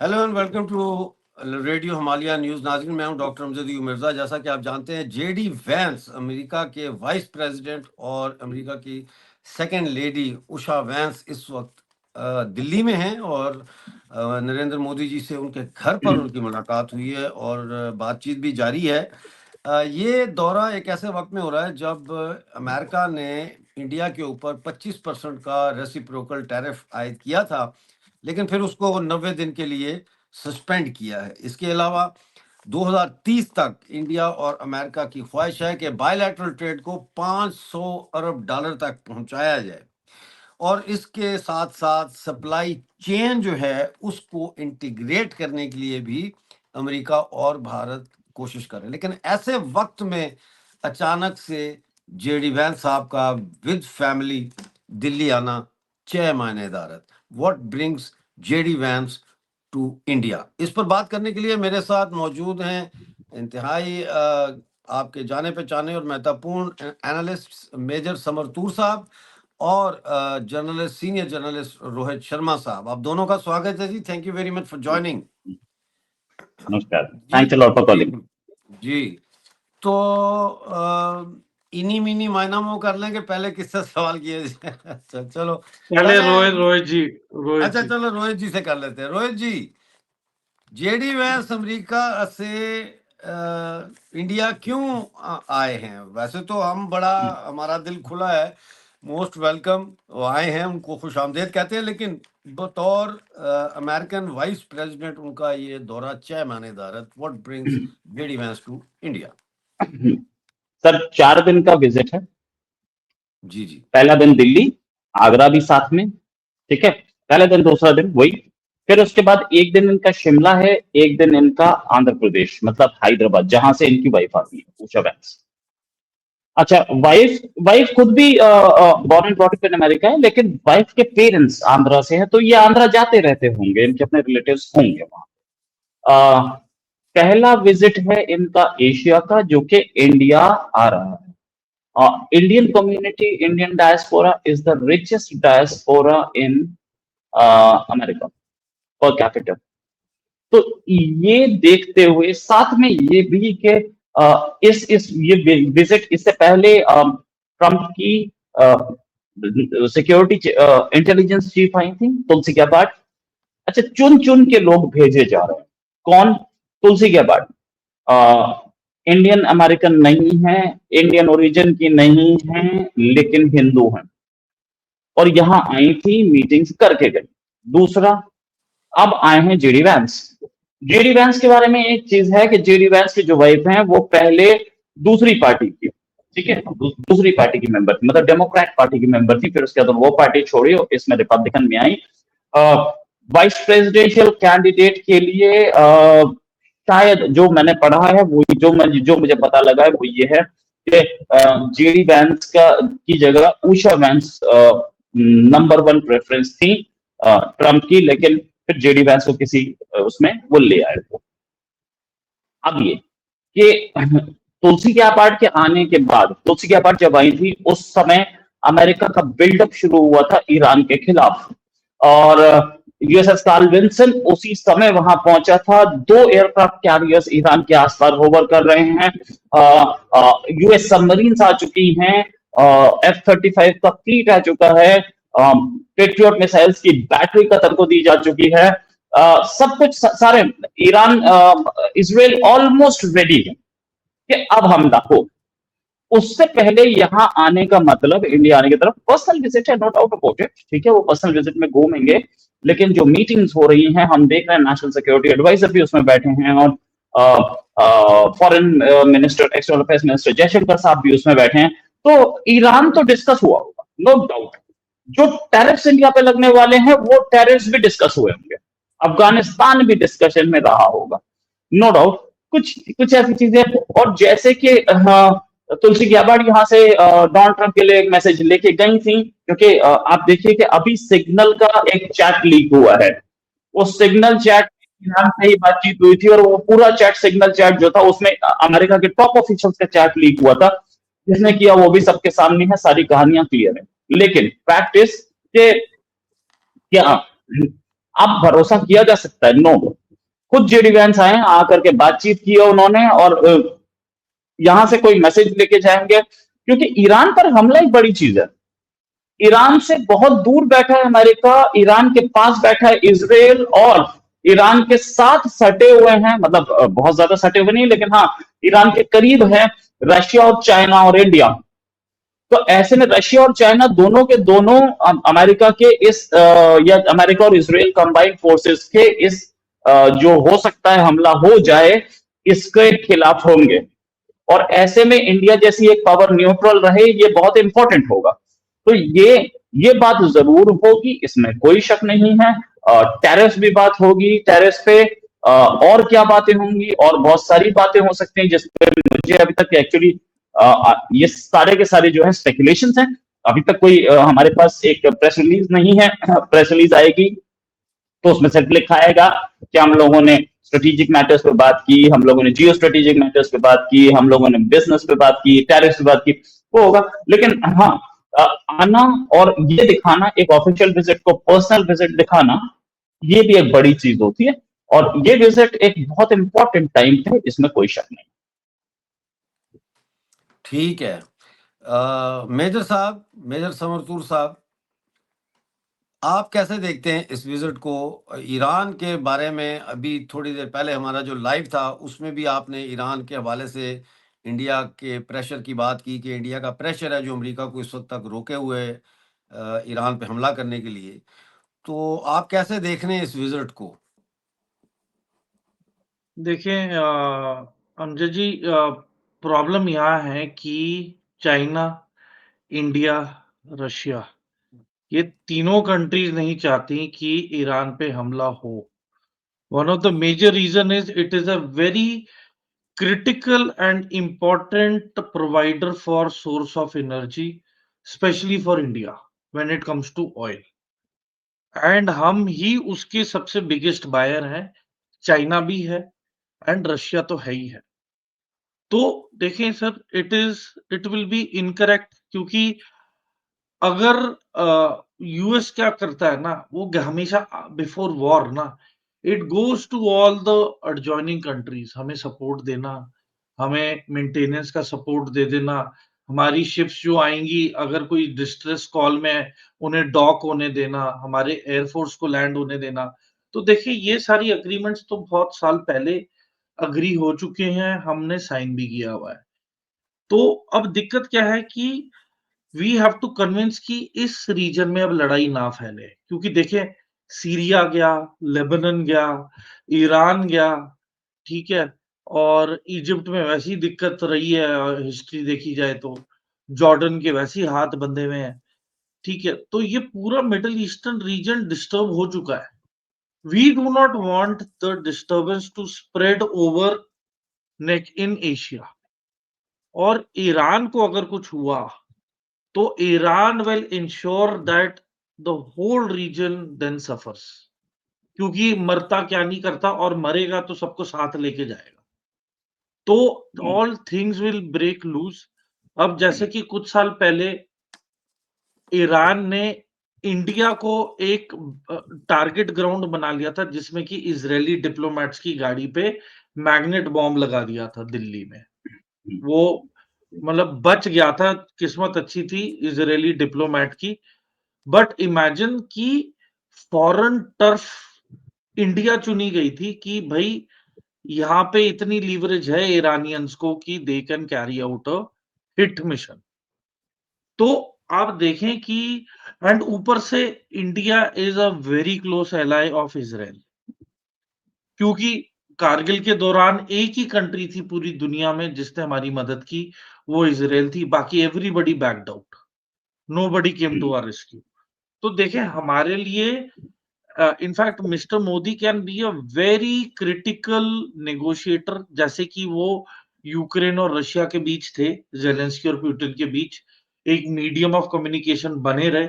Hello and welcome to radio Himalaya news. नाज़रीन, मैं हूं डॉक्टर अमजद मिर्जा। जैसा कि आप जानते हैं, जेडी वैंस अमेरिका के वाइस प्रेसिडेंट और अमेरिका की सेकंड लेडी उषा वैंस इस वक्त दिल्ली में हैं और नरेंद्र मोदी जी से उनके घर पर उनकी मुलाकात हुई है और बातचीत भी जारी है। ये दौरा एक ऐसे वक्त में हो रहा है जब अमेरिका ने इंडिया के ऊपर 25% का रेसिप्रोकल टैरिफ आयद किया था, लेकिन फिर उसको 90 दिन के लिए सस्पेंड किया है। इसके अलावा 2030 तक इंडिया और अमेरिका की ख्वाहिश है कि बायलैटरल ट्रेड को 500 अरब डॉलर तक पहुंचाया जाए और इसके साथ साथ सप्लाई चेन जो है उसको इंटीग्रेट करने के लिए भी अमेरिका और भारत कोशिश कर रहे हैं। लेकिन ऐसे वक्त में अचानक से जेडी वैंस साहब का विद फैमिली दिल्ली आना छह मायनेदार है। What brings JD Vance to India, इस पर बात करने के लिए मेरे साथ मौजूद हैं इंतहाई आपके जाने पहचाने और महत्वपूर्ण एनालिस्ट मेजर समरतूर साहब और journalist senior journalist Rohit Sharma साहब। आप दोनों का स्वागत है जी। Thank you very much for joining. नमस्कार, thanks a lot for calling. जी, तो इनी मिनी मायना मो कर लेंगे, पहले किससे सवाल किए अच्छा चलो पहले रोहित जी। अच्छा चलो रोहित जी से कर लेते हैं। रोहित जी, जेडी वैंस अमेरिका से इंडिया क्यों आए हैं? वैसे तो हम बड़ा हमारा दिल खुला है, मोस्ट वेलकम आए हैं, उनको खुश आमदेद कहते हैं, लेकिन बतौर अमेरिकन वाइस प्रेसिडेंट उनका ये दौरा 6 महीनेदार है। What brings JD Vance to India? Sir 4 दिन का विजिट है। जी जी, पहला दिन दिल्ली, आगरा भी साथ में, ठीक है। पहला दिन, दूसरा दिन वही, फिर उसके बाद एक दिन इनका शिमला है, एक दिन इनका आंध्र प्रदेश मतलब हैदराबाद, जहां से इनकी वाइफ आती है उषा वैंस। अच्छा, वाइफ खुद भी born and brought up in America है, लेकिन वाइफ के पेरेंट्स आंध्रा से हैं, तो ये आंध्रा जाते रहते होंगे, इनके अपने रिलेटिव्स होंगे वहां। पहला विजिट है इनका एशिया का, जो कि इंडिया आ रहा है। Indian community, Indian diaspora is the richest diaspora in America per capita. तो ये देखते हुए साथ में ये भी कि ये विजिट, इससे पहले ट्रंप की सिक्योरिटी इंटेलिजेंस चीफ आई थी तुलसी गैबार्ड। अच्छा, चुन चुन के लोग भेजे जा रहे हैं। कौन? तुलसी गैबार्ड इंडियन अमेरिकन नहीं है, इंडियन ओरिजिन की नहीं है, लेकिन हिंदू हैं और यहां आई थी, मीटिंग्स करके गई। दूसरा, अब आए हैं जेडी वैंस। जेडी वैंस के बारे में एक चीज है कि जेडी वैंस की जो वाइफ हैं वो पहले दूसरी पार्टी की, ठीक है, दूसरी पार्टी की मेंबर थी, मतलब डेमोक्रेट पार्टी की मेंबर थी। फिर उसके बाद वो पार्टी छोड़ी और इसमें रिपब्लिकन में आई। वाइस प्रेसिडेंशियल कैंडिडेट के लिए शायद जो मैंने पढ़ा है, वो जो मुझे पता लगा है वो ये है कि जेडी वैंस की जगह उषा वैंस नंबर 1 प्रेफरेंस थी ट्रंप की, लेकिन फिर जेडी वैंस को किसी उसमें वो ले आए थे। अब ये कि तुलसी गैबार्ड के आने के बाद, तुलसी गैबार्ड जब आई थी उस समय अमेरिका का बिल्डअप शुरू हुआ था ईरान के खिलाफ, और यूएसएस कार्ल विंसन उसी समय वहां पहुंचा था। 2 एयरक्राफ्ट कैरियर्स ईरान के आसपास होवर कर रहे हैं। यूएस सबमरीन्स आ चुकी हैं, F-35 का फ्लीट आ चुका है, पेट्रियट मिसाइल्स की बैटरी कतर को दी जा चुकी है। सब कुछ सारे ईरान इजराइल ऑलमोस्ट रेडी है कि अब हमला हो। उससे पहले यहां आने का मतलब, इंडिया आने की तरफ पर्सनल विजिट है, नो डाउट अबाउट इट, ठीक है, वो पर्सनल विजिट में घूमेंगे, लेकिन जो मीटिंग्स हो रही हैं हम देख रहे हैं, नेशनल सिक्योरिटी एडवाइजर भी उसमें बैठे हैं और foreign minister, external affairs minister Jaishankar साहब भी उसमें बैठे हैं। तो ईरान तो डिस्कस हुआ होगा, नो डाउट। जो टैरिफ्स इंडिया पे लगने वाले हैं वो टैरिफ्स भी डिस्कस हुए होंगे, अफगानिस्तान भी डिस्कशन में रहा होगा, नो डाउट। कुछ ऐसी चीजें, और जैसे कि तुलसी गैबार्ड यहाँ से डोनाल्ड ट्रंप के लिए एक मैसेज लेके गई थी, क्योंकि आप देखिए कि अभी सिग्नल का एक चैट लीक हुआ है। वो सिग्नल चैट ईरान से ही बातचीत हुई थी, और वो पूरा चैट, सिग्नल चैट जो था, उसमें अमेरिका के टॉप ऑफिशियल्स का चैट लीक हुआ था। जिसने किया वो भी सबके सामने है, सारी कहानियां क्लियर है। लेकिन फैक्ट इज कि क्या आप भरोसा किया जा सकता है? नो। खुद जेडी वैंस आए, आकर के बातचीत की है उन्होंने, और यहां से कोई मैसेज लेके जाएंगे, क्योंकि ईरान पर हमला एक बड़ी चीज है। ईरान से बहुत दूर बैठा है अमेरिका, ईरान के पास बैठा है इजराइल, और ईरान के साथ सटे हुए हैं, मतलब बहुत ज्यादा सटे हुए नहीं, लेकिन हाँ ईरान के करीब है रशिया और चाइना और इंडिया। तो ऐसे में रशिया और चाइना दोनों के दोनों अमेरिका के इस या अमेरिका और इसराइल कंबाइंड फोर्सेस के इस जो हो सकता है हमला हो जाए, इसके खिलाफ होंगे। और ऐसे में इंडिया जैसी एक पावर न्यूट्रल रहे, ये बहुत इंपॉर्टेंट होगा। तो ये बात जरूर होगी, इसमें कोई शक नहीं है। टैरिफ भी बात होगी, टैरिफ पे और क्या बातें होंगी, और बहुत सारी बातें हो सकती हैं जिस पे मुझे अभी तक एक्चुअली ये सारे के सारे जो है स्पेकुलेशंस हैं। अभी तक कोई हमारे पास एक प्रेस रिलीज नहीं है। प्रेस रिलीज आएगी तो उसमें सिर्फ लिखा आएगा कि हम लोगों ने स्ट्रेटेजिक मैटर्स पे बात की, हम लोगों ने जियो स्ट्रेटेजिक मैटर्स पे बात की, हम लोगों ने बिजनेस पे बात की, टैरिफ पे बात की, वो होगा। लेकिन हाँ, आना और ये दिखाना, एक ऑफिशियल विजिट को पर्सनल विजिट दिखाना, ये भी एक बड़ी चीज होती है। और ये विजिट एक बहुत इंपॉर्टेंट टाइम पे, इसमें कोई शक नहीं। ठीक है। मेजर साहब, मेजर समरतूर साहब, आप कैसे देखते हैं इस विजिट को? ईरान के बारे में अभी थोड़ी देर पहले हमारा जो लाइव था उसमें भी आपने ईरान के हवाले से इंडिया के प्रेशर की बात की कि इंडिया का प्रेशर है जो अमेरिका को इस वक्त तक रोके हुए है ईरान पे हमला करने के लिए। तो आप कैसे देख रहे हैं इस विजिट को? देखिए अमजद जी, प्रॉब्लम यहाँ है कि चाइना, इंडिया, रशिया, ये तीनों कंट्रीज नहीं चाहती कि ईरान पे हमला हो। One of the major reason is it is a very critical and important provider for source of energy, especially for India when it comes to oil. And हम ही उसके सबसे बिगेस्ट बायर हैं, चाइना भी है and Russia तो है ही है। तो देखें sir, it will be incorrect, क्योंकि अगर यूएस क्या करता है ना, वो हमेशा बिफोर वॉर ना, it goes to all the adjoining countries, हमें सपोर्ट देना, हमें मेंटेनेंस का सपोर्ट दे देना, हमारी शिप्स जो आएंगी अगर कोई डिस्ट्रेस कॉल में उन्हें डॉक होने देना, हमारे एयरफोर्स को लैंड होने देना। तो देखिए ये सारी अग्रीमेंट्स तो बहुत साल पहले अग्री हो चुके हैं, हमने साइन भी किया हुआ है। तो अब दिक्कत क्या है कि वी हैव टू कन्विंस कि इस रीजन में अब लड़ाई ना फैले, क्योंकि देखिए सीरिया गया, लेबनान गया, ईरान गया, ठीक है, और इजिप्ट में वैसी दिक्कत रही है, हिस्ट्री देखी जाए तो जॉर्डन के वैसे ही हाथ बंधे हुए हैं, ठीक है। तो ये पूरा मिडिल ईस्टर्न रीजन डिस्टर्ब हो चुका है। We do not want the disturbance to spread over neck in Asia. और ईरान को अगर कुछ हुआ तो Iran will ensure that the whole region then suffers, क्योंकि मरता क्या नहीं करता, और मरेगा तो सबको साथ लेके जाएगा। तो all things will break loose. अब जैसे कि कुछ साल पहले ईरान ने इंडिया को एक टारगेट ग्राउंड बना लिया था, जिसमें कि इजरायली डिप्लोमेट्स की गाड़ी पे मैग्नेट बॉम्ब लगा दिया था दिल्ली में। वो मतलब बच गया था, किस्मत अच्छी थी इजरायली डिप्लोमेट की। बट इमेजिन कि फॉरेन टर्फ इंडिया चुनी गई थी कि भाई यहाँ पे इतनी लीवरेज है ईरानियंस को कि they can carry out a hit mission. तो आप देखें कि एंड ऊपर से India is a very close ally of Israel, क्योंकि कारगिल के दौरान एक ही कंट्री थी पूरी दुनिया में जिसने हमारी मदद की, वो इजराइल थी। बाकी everybody backed out, nobody came to our rescue. तो देखें हमारे लिए in fact mister Modi can be a very critical negotiator, जैसे कि वो यूक्रेन और रशिया के बीच थे, जेलेंस्की और पुतिन के बीच एक मीडियम ऑफ कम्युनिकेशन बने रहे।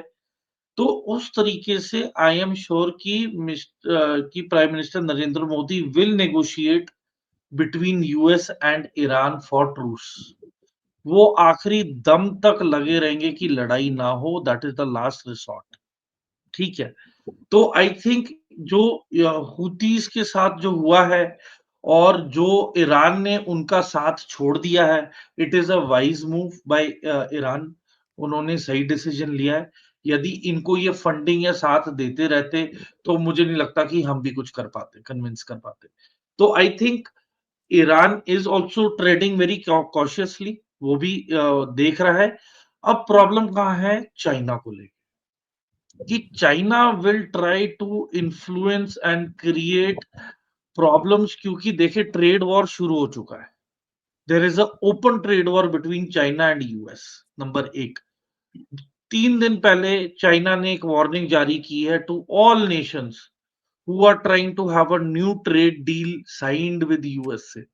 तो उस तरीके से आई एम श्योर कि prime minister Narendra Modi will negotiate between US and Iran for truce. वो आखिरी दम तक लगे रहेंगे कि लड़ाई ना हो, that is the last resort, ठीक है। तो आई थिंक जो हुतीज के साथ जो हुआ है और जो ईरान ने उनका साथ छोड़ दिया है, it is a wise move by Iran. उन्होंने सही डिसीजन लिया है। यदि इनको ये फंडिंग या साथ देते रहते तो मुझे नहीं लगता कि हम भी कुछ कर पाते, कन्विंस कर पाते। तो I think Iran is also trading very cautiously, वो भी देख रहा है। अब प्रॉब्लम कहाँ है? चाइना को लेकर, कि China will try to influence and create problems, क्योंकि देखिए ट्रेड वॉर शुरू हो चुका है। There is a open trade war between China and US. Number एक, 3 दिन पहले चाइना ने एक वार्निंग जारी की है to all nations who are trying to have a new trade deal signed with USA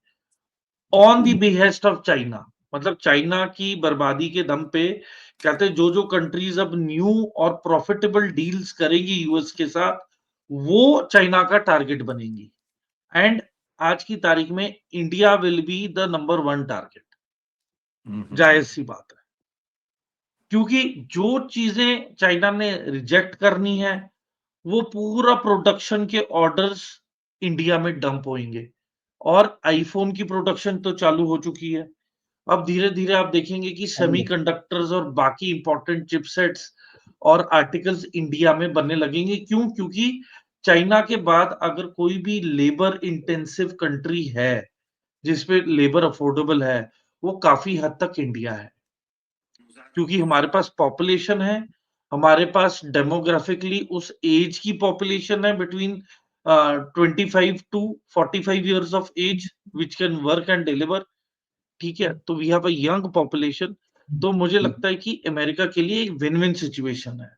on the behest of China. मतलब China की बर्बादी के दम पे कहते हैं जो जो कंट्रीज अब न्यू और प्रॉफिटेबल डील्स करेंगी यूएस के साथ, वो चाइना का टारगेट बनेंगी। एंड आज की तारीख में India will be the number 1 target. जायज सी बात है, क्योंकि जो चीजें चाइना ने रिजेक्ट करनी है, वो पूरा प्रोडक्शन के ऑर्डर्स इंडिया में डंप होंगे। और आईफोन की प्रोडक्शन तो चालू हो चुकी है। अब धीरे-धीरे आप देखेंगे कि सेमीकंडक्टर्स और बाकी इंपॉर्टेंट चिपसेट्स और आर्टिकल्स इंडिया में बनने लगेंगे। क्यों? क्योंकि चाइना के बाद अगर कोई भी लेबर इंटेंसिव कंट्री है, जिसपे लेबर अफोर्डेबल है, वो काफ़ी हद तक इंडिया है। क्योंकि हमारे पास पॉपुलेशन है, हमारे पास डेमोग्राफिकली उस एज की पॉपुलेशन है between 25 to 45 years of age which can work and deliver. ठीक है? तो we have a young population. तो मुझे लगता है कि अमेरिका के लिए एक विन-विन सिचुएशन है।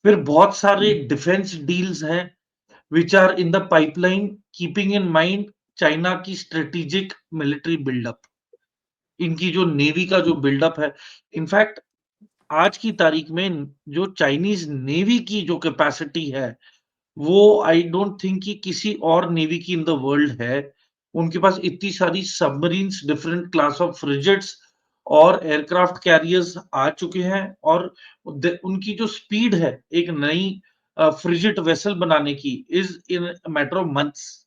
फिर बहुत सारे डिफेंस डील्स हैं which are in the pipeline, keeping in mind China की स्ट्रेटेजिक मिलिट्री बिल्डअप। इनकी जो नेवी का जो बिल्डअप है, इनफैक्ट आज की तारीख में जो चाइनीज़ नेवी की जो कैपेसिटी है, वो आई डोंट थिंक कि किसी और नेवी की इन द वर्ल्ड है। उनके पास इतनी सारी submarines, different class of frigates और एयरक्राफ्ट कैरियर्स आ चुके हैं। और उनकी जो स्पीड है एक नई फ्रिगेट वेसल बनाने की is in matter of months,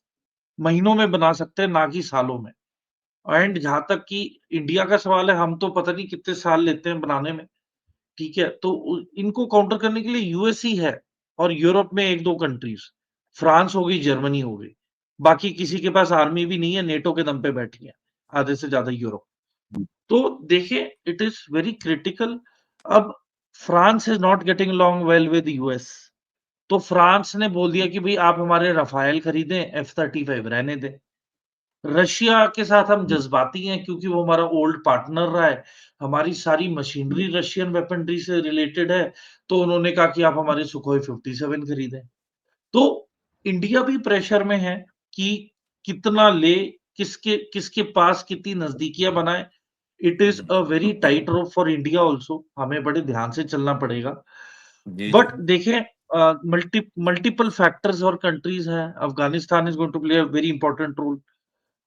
महीनों में बना सकते हैं, ना कि सालों में। एंड जहां तक कि इंडिया का सवाल है, हम तो पता नहीं कितने साल लेते हैं बनाने में। ठीक है? तो इनको काउंटर करने के लिए यूएस ही है और यूरोप में 1-2 कंट्रीज़, फ्रांस हो गई, जर्मनी हो गई। बाकी किसी के पास आर्मी भी नहीं है, नेटो के दम पे बैठी है, आधे से ज़्यादा यूरोप। तो देखिए, इट इज़ वेरी क्रिटिकल। अब France is not getting along well with US. तो फ्रांस ने बोल दिया कि भई आप हमारे राफेल खरीदें, F-35 रहने दें। रशिया के साथ हम जज़्बाती हैं क्योंकि वो हमारा ओल्ड पार्टनर रहा है। हमारी सारी मशीनरी रशियन वेपनरी से रिलेटेड है, तो उन्होंने कहा कि आप हमारे सुखोई 57 खरीदें। तो इंडिया भी प्रेशर में है कि कितना ले, किसके किसके पास कितनी नज़दीकियाँ बनाए। It is a very tight rope for India also, हमें बड़े ध्यान से चलना पड़ेगा। जी, बट जी। देखें मल्टीपल फैक्टर्स और कंट्रीज़ हैं। Afghanistan is going to play a very important role.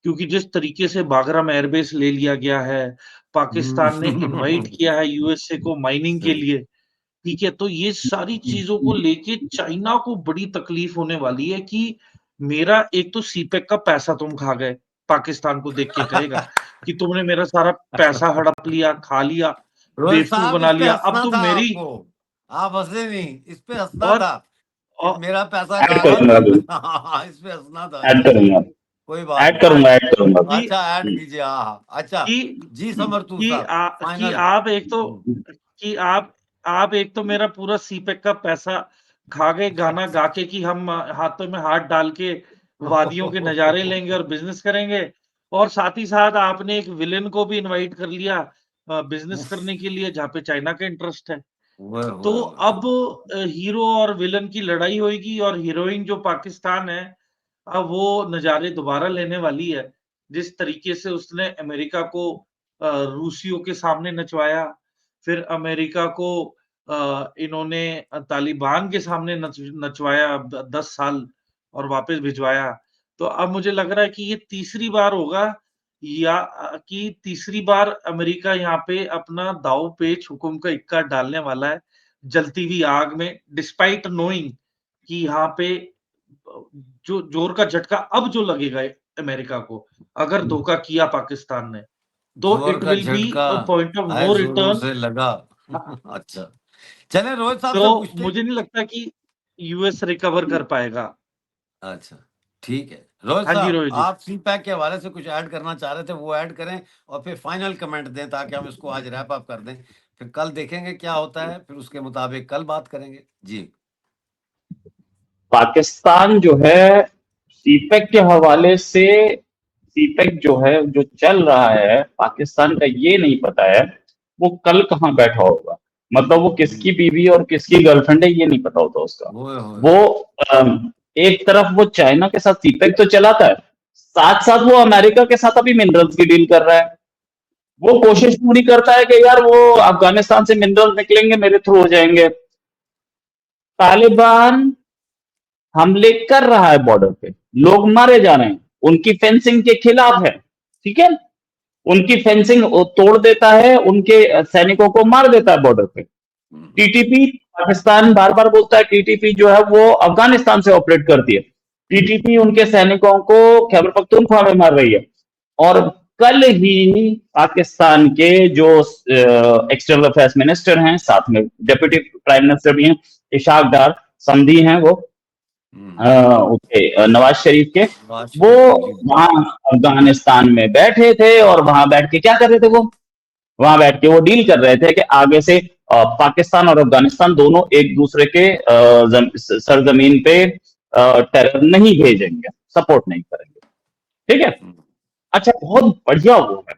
क्योंकि जिस तरीके से बागराम एयरबेस ले लिया गया है, हुँ। पाकिस्तान ने इनवाइट किया है यूएसए को माइनिंग के सही। लिए, ठीक है? तो ये सारी चीज़ों को लेके चाइना को बड़ी तकलीफ होने वाली है कि मेरा एक तो सीपेक का पैसा तुम खा गए, पाकिस्तान को देख के कहेगा कि तुमने मेरा सारा पैसा हड़प लिया, खा लिया, रोहित बेवकूफ साहब, बना इस पे लिया। अब हँसना था तुम मेरी आपको। आप हँसे नहीं, इस पे हँसना और था कि औ मेरा पैसा ऐड खा गए करूंगा अभी, तुमने। हाँ, इस पे हँसना था। ऐड अच्छा, करूंगा, चलिए, कोई बात ऐड नहीं। करूंगा, ऐड करूंगा अभी। कि अच्छा, ऐड कीजिए। हाँ, हाँ। अच्छा, कि जी समर्थू साहब, कि फाइनल। आप एक तो हुँ। कि आप एक तो मेरा पूरा सीपेक का पैसा खा गए गाना गा के कि हम हाथों में हाथ डाल के वादियों के नज़ारे लेंगे और बिज़नेस करेंगे, और साथ ही साथ आपने एक विलेन को भी इनवाइट कर लिया बिज़नेस करने के लिए जहाँ पे चाइना का इंटरेस्ट है। वाह, तो वाह, अब वाह! हीरो और विलेन की लड़ाई होएगी और हीरोइन जो पाकिस्तान है, अब वो नज़ारे दोबारा लेने वाली है। जिस तरीके से उसने अमेरिका को रूसियों के सामने नचवाया, फिर अमेरिका को इन्होंने तालिबान के सामने नचवाया 10 साल और वापस भिजवाया। तो अब मुझे लग रहा है कि ये तीसरी बार होगा, या कि तीसरी बार अमेरिका यहाँ पे अपना दाँव-पेच हुक्म का इक्का डालने वाला है, जलती हुई आग में, डिस्पाइट नोइंग कि यहाँ पे जो जोर का झटका अब जो लगेगा अमेरिका को, अगर धोखा किया पाकिस्तान ने, तो जोर इट का विल बी झटका अ पॉइंट ऑफ आए नो जोर जोर रिटर्न। से लगा। अच्छा, चले रोहित साहब से तो पूछते हैं। मुझे नहीं लगता कि यूएस रिकवर कर पाएगा। अच्छा, ठीक है रोहित हाँ जी, साहब, रोहित जी। आप सीपैक के हवाले से कुछ ऐड करना चाह रहे थे, वो ऐड करें और फिर फाइनल कमेंट दें ताकि हम इसको आज रैप अप कर दें। फिर कल देखेंगे क्या होता है, फिर उसके मुताबिक कल बात करेंगे जी। पाकिस्तान जो है सीपेक के हवाले से, सीपेक जो है जो चल रहा है, पाकिस्तान का ये नहीं पता है वो कल कहाँ बैठा होगा। मतलब वो किसकी बीवी और किसकी गर्लफ्रेंड है ये नहीं पता होता उसका। ओए होए वो एक तरफ वो चाइना के साथ सीपेक तो चलाता है, साथ साथ वो अमेरिका के साथ अभी मिनरल्स की डील कर रहा है। वो कोशिश पूरी करता है कि यार वो अफगानिस्तान से मिनरल निकलेंगे मेरे थ्रू हो जाएंगे। तालिबान हमले कर रहा है बॉर्डर पे, लोग मारे जा रहे हैं, उनकी फेंसिंग के खिलाफ है, ठीक है। उनकी फेंसिंग तोड़ देता है, उनके सैनिकों को मार देता है बॉर्डर पे। टीटीपी, पाकिस्तान बार बार बोलता है टीटीपी जो है वो अफगानिस्तान से ऑपरेट करती है। टीटीपी उनके सैनिकों को खैबर पख्तूनख्वा में मार रही है। और कल ही पाकिस्तान के जो एक्सटर्नल अफेयर्स मिनिस्टर हैं, साथ में डेप्यूटी प्राइम मिनिस्टर भी हैं, इशाक डार समधी हैं वो, नवाज शरीफ के, वो वहां अफगानिस्तान में बैठे थे और वहां बैठ के क्या कर रहे थे, वो वहां बैठ के वो डील कर रहे थे कि आगे से पाकिस्तान और अफगानिस्तान दोनों एक दूसरे के सरजमीन पे टेरर नहीं भेजेंगे, सपोर्ट नहीं करेंगे, ठीक है। अच्छा, बहुत बढ़िया वो है।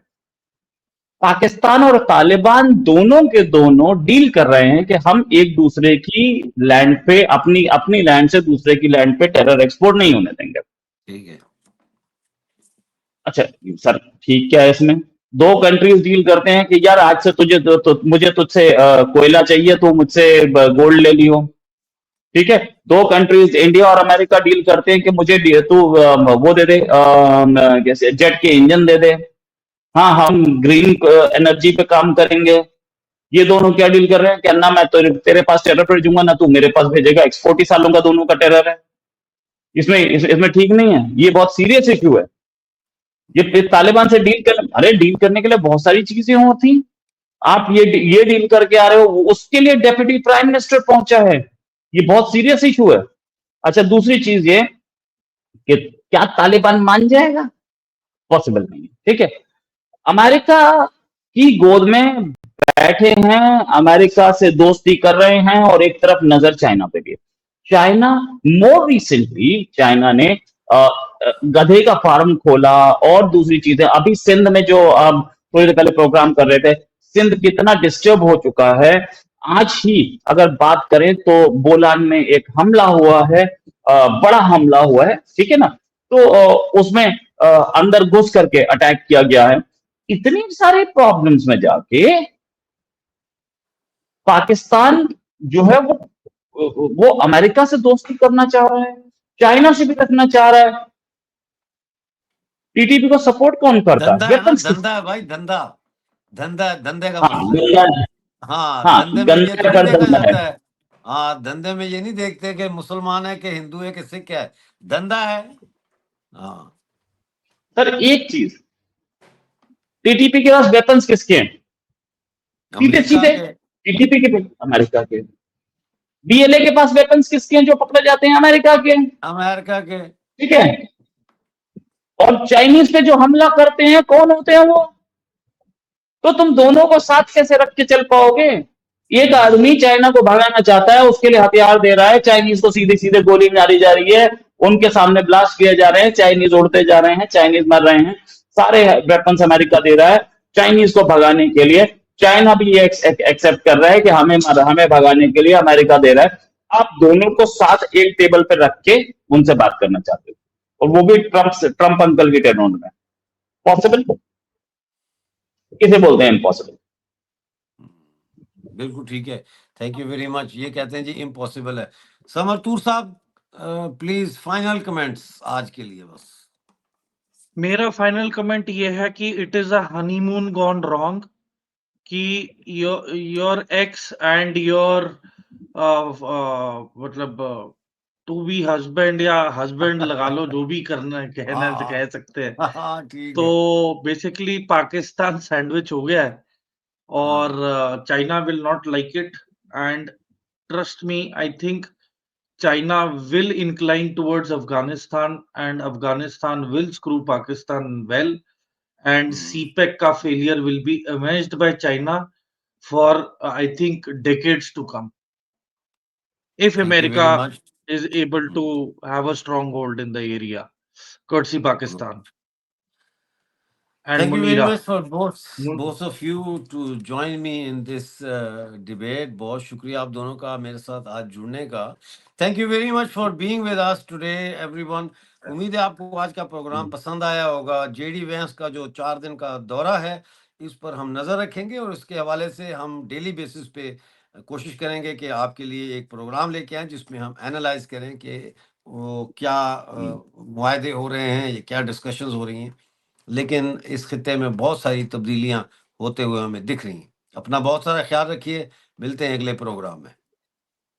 पाकिस्तान और तालिबान दोनों के दोनों डील कर रहे हैं कि हम एक दूसरे की लैंड पे, अपनी अपनी लैंड से दूसरे की लैंड पे टेरर एक्सपोर्ट नहीं होने देंगे। ठीक है। अच्छा सर, ठीक क्या है इसमें? दो कंट्रीज डील करते हैं कि यार आज से तुझे मुझे तुझसे कोयला चाहिए, तो मुझसे गोल्ड ले लियो, ठीक है। दो कंट्रीज इंडिया और अमेरिका डील करते हैं कि मुझे तू वो दे दे, जैसे जेट के इंजन दे दे, हाँ हम ग्रीन एनर्जी पे काम करेंगे। ये दोनों क्या डील कर रहे हैं कि ना मैं तेरे पास टेरर भेजूंगा ना तू मेरे पास भेजेगा, एक्सपोर्ट ही सालों का दोनों का टेरर है। इसमें ठीक नहीं है, ये बहुत सीरियस इश्यू है। ये तालिबान से डील करने के लिए बहुत सारी चीजें होती। आप ये डील करके आ रहे हो, उसके लिए डेप्यूटी प्राइम मिनिस्टर पहुंचा है, ये बहुत सीरियस इशू है। अच्छा, दूसरी चीज ये कि क्या तालिबान मान जाएगा? पॉसिबल नहीं है, ठीक है। अमेरिका की गोद में बैठे हैं, अमेरिका से दोस्ती कर रहे हैं और एक तरफ नजर चाइना पे भी है। चाइना, मोर रिसेंटली चाइना ने गधे का फार्म खोला और दूसरी चीजें, अभी सिंध में जो आप थोड़ी देर पहले प्रोग्राम कर रहे थे, सिंध कितना डिस्टर्ब हो चुका है। आज ही अगर बात करें तो बोलान में एक हमला हुआ है, बड़ा हमला हुआ है, ठीक है ना। तो उसमें अंदर घुस करके अटैक किया गया है। इतनी सारे प्रॉब्लम्स में जाके पाकिस्तान जो है वो अमेरिका से दोस्ती करना चाह रहा है, चाइना से भी रखना चाह रहा है। टीटीपी को सपोर्ट कौन करता है? धंधा है ना, वेपन्स धंधा है भाई, धंधा, धंधा, धंधे का हाँ मसला है। गंदा, हाँ, हाँ धंधे में ये गंदा थोड़ी कर देखा धंधा है। जाता है। हाँ, धंधे में ये नहीं देखते कि मुसलमान है कि हिंदू है कि सिख है, धंधा है। हाँ, सर एक चीज, टीटीपी के पास वेपन्स किसके हैं? सीधे अमेरिका सीधे के, टीटीपी के, अमेरिका के। डीएलए के पास वेपन्स किसके हैं जो पकड़े जाते हैं? अमेरिका के, अमेरिका के। ठीक है। और चाइनीज पे जो हमला करते हैं कौन होते हैं वो? तो तुम दोनों को साथ कैसे रख के चल पाओगे? एक आदमी चाइना को भगाना चाहता है, उसके लिए हथियार दे रहा है, चाइनीज को सीधे सीधे गोली मारी जा रही है, उनके सामने ब्लास्ट किए जा रहे हैं, चाइनीज उड़ते जा रहे हैं, चाइनीज मर रहे हैं, सारे वेपन्स अमेरिका दे रहा है चाइनीज को भगाने के लिए। चाइना भी ये एक्सेप्ट कर रहा है कि हमें भगाने के लिए अमेरिका दे रहा है। आप दोनों को साथ एक टेबल पर रख के उनसे बात करना चाहते हो, और वो भी ट्रंप अंकल के टेनोर में। पॉसिबल? किसे बोलते हैं इम्पॉसिबल? बिल्कुल ठीक है, थैंक यू वेरी मच। ये कहते हैं जी इम्पॉसिबल है। समरतूर साहब, प्लीज फाइनल कमेंट्स आज के लिए बस। मेरा फाइनल कमेंट ये है कि it is a honeymoon gone wrong, कि योर एक्स एंड योर मतलब टू बी हस्बैंड या हस्बैंड लगा लो, जो भी करना कहना हाँ कह सकते हैं। हाँ ठीक है। तो बेसिकली पाकिस्तान सैंडविच हो गया है और हाँ China will not like it and trust me, I think China will incline towards Afghanistan and Afghanistan will screw Pakistan well, and CPEC का failure will be avenged by China for I think decades to come if thank you very America much. is able to have a stronghold in the area, courtesy Pakistan and Thank you very Munira. much for both Mun- both of you to join me in this debate. बहुत शुक्रिया आप दोनों का मेरे साथ आज जुड़ने का। Thank you very much for being with us today, everyone. उम्मीद है आपको आज का प्रोग्राम पसंद आया होगा। जेडी वैंस का जो 4 दिन का दौरा है, इस पर हम नजर रखेंगे और इसके हवाले से हम डेली बेसिस पे कोशिश करेंगे कि आपके लिए एक प्रोग्राम लेके आएं जिसमें हम एनालाइज करें कि वो क्या मुआहदे हो रहे हैं, ये क्या डिस्कशंस हो रही हैं। लेकिन इस खित्ते में बहुत सारी तब्दीलियां होते हुए हमें दिख रही हैं। अपना बहुत सारा ख्याल रखिए। मिलते हैं अगले प्रोग्राम में।